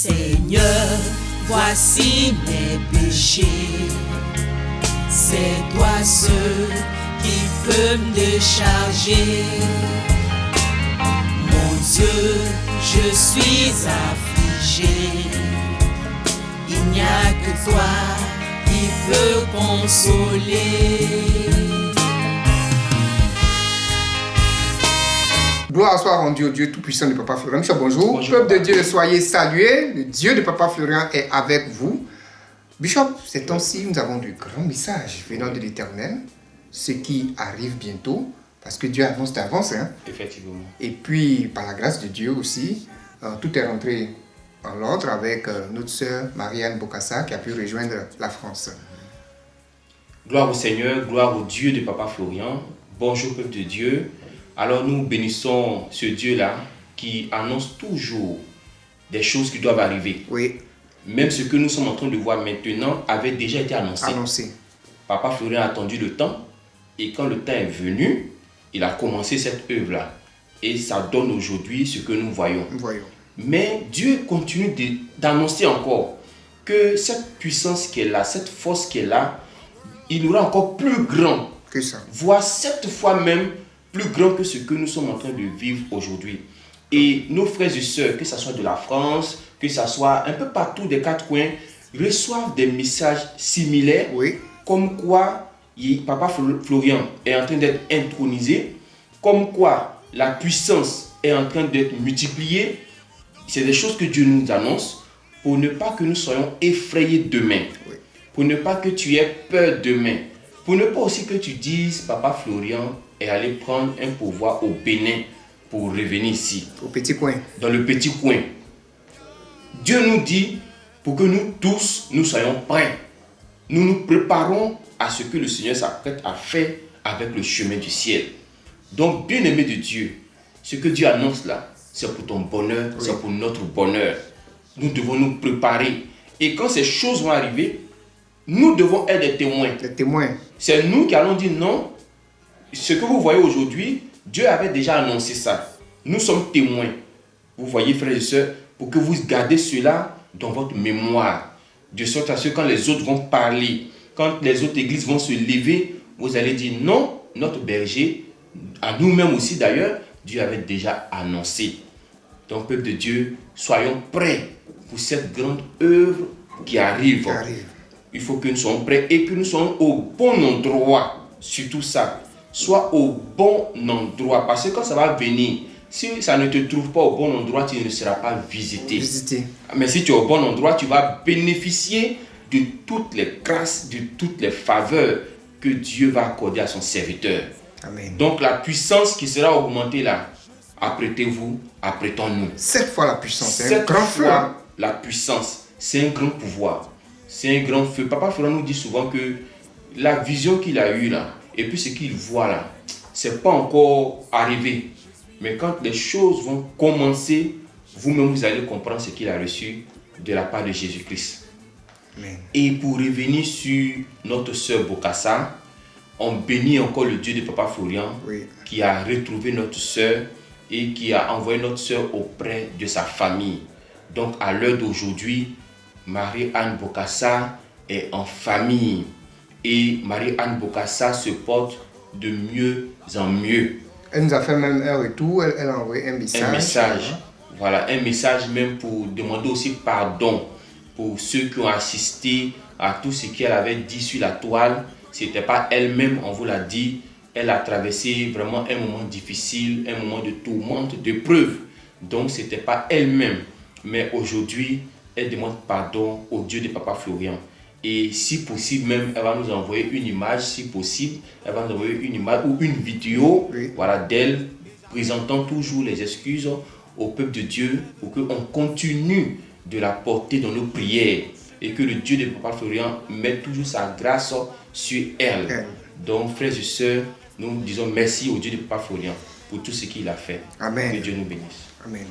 Seigneur, voici mes péchés. C'est toi seul qui peux me décharger. Mon Dieu, je suis affligé. Il n'y a que toi qui peux consoler. Gloire soit rendue au Dieu Tout-Puissant de Papa Florian. Bishop, bonjour. Bonjour. Peuple de Dieu, soyez salués. Le Dieu de Papa Florian est avec vous. Bishop, ces temps-ci, nous avons de grands messages venant de l'Éternel, ce qui arrive bientôt, parce que Dieu annonce d'avance. Effectivement. Et puis, par la grâce de Dieu aussi, tout est rentré en ordre avec notre sœur Marianne Bokassa qui a pu rejoindre la France. Gloire au Seigneur, gloire au Dieu de Papa Florian. Bonjour peuple de Dieu. Alors nous bénissons ce Dieu-là qui annonce toujours des choses qui doivent arriver. Oui, Même ce que nous sommes en train de voir maintenant avait déjà été annoncé. Papa Florian a attendu le temps et quand le temps est venu, il a commencé cette œuvre-là. Et ça donne aujourd'hui ce que nous voyons. Voyons. Mais Dieu continue d'annoncer encore que cette puissance qu'elle a, cette force qu'elle a, il aura encore plus grand, Que ça. voire 7 fois même plus grand que ce que nous sommes en train de vivre aujourd'hui. Et nos frères et sœurs, que ce soit de la France, que ce soit un peu partout des 4 coins, reçoivent des messages similaires, Oui, comme quoi Papa Florian est en train d'être intronisé, comme quoi la puissance est en train d'être multipliée. C'est des choses que Dieu nous annonce pour ne pas que nous soyons effrayés demain, oui. pour ne pas que tu aies peur demain, pour ne pas aussi que tu dises Papa Florian est allé prendre un pouvoir au Bénin pour revenir ici, Au petit coin. dans le petit coin. Dieu nous dit pour que nous tous, nous soyons prêts. Nous nous préparons à ce que le Seigneur s'apprête à faire avec le chemin du ciel. Donc, bien-aimé de Dieu, ce que Dieu annonce là, c'est pour ton bonheur, Oui. c'est pour notre bonheur. Nous devons nous préparer. Et quand ces choses vont arriver, nous devons être des témoins. Les témoins. C'est nous qui allons dire non. Ce que vous voyez aujourd'hui, Dieu avait déjà annoncé ça. Nous sommes témoins. Vous voyez, frères et sœurs, pour que vous gardez cela dans votre mémoire. De sorte à ce que quand les autres vont parler, quand les autres églises vont se lever, vous allez dire non, notre berger, à nous-mêmes aussi d'ailleurs, Dieu avait déjà annoncé. Donc, peuple de Dieu, soyons prêts pour cette grande œuvre qui arrive. Qui arrive. Il faut que nous soyons prêts et que nous soyons au bon endroit. Surtout ça. Sois au bon endroit. Parce que quand ça va venir, si ça ne te trouve pas au bon endroit, tu ne seras pas visité. Visiter. Mais si tu es au bon endroit, tu vas bénéficier de toutes les grâces, de toutes les faveurs que Dieu va accorder à son serviteur. Amen. Donc la puissance qui sera augmentée là, apprêtez-vous, apprêtons-nous. 7 fois la puissance. C'est un Cette grand feu. fois, la puissance, c'est un grand pouvoir, c'est un grand feu. Papa Florian nous dit souvent que la vision qu'il a eue là, et puis ce qu'il voit là, c'est pas encore arrivé. Mais quand les choses vont commencer, vous-même vous allez comprendre ce qu'il a reçu de la part de Jésus-Christ. Amen. Et pour revenir sur notre sœur Bokassa, on bénit encore le Dieu de Papa Florian Oui. qui a retrouvé notre sœur et qui a envoyé notre sœur auprès de sa famille. Donc à l'heure d'aujourd'hui, Marie-Anne Bokassa est en famille et Marie-Anne Bokassa se porte de mieux en mieux. Elle nous a fait même un retour. Elle a envoyé un message. Un message, voilà, un message même pour demander aussi pardon pour ceux qui ont assisté à tout ce qu'elle avait dit sur la toile. C'était pas elle-même, on vous l'a dit. Elle a traversé vraiment un moment difficile, un moment de tourmente, d'épreuve. Donc, c'était pas elle-même. Mais aujourd'hui, elle demande pardon au Dieu de Papa Florian. Et si possible même, elle va nous envoyer une image, si possible. Elle va nous envoyer une image ou une vidéo, Oui. voilà, d'elle présentant toujours les excuses au peuple de Dieu pour qu'on continue de la porter dans nos prières et que le Dieu de Papa Florian mette toujours sa grâce sur elle. Donc, frères et sœurs, nous disons merci au Dieu de Papa Florian pour tout ce qu'il a fait. Amen. Que Dieu nous bénisse. Amen.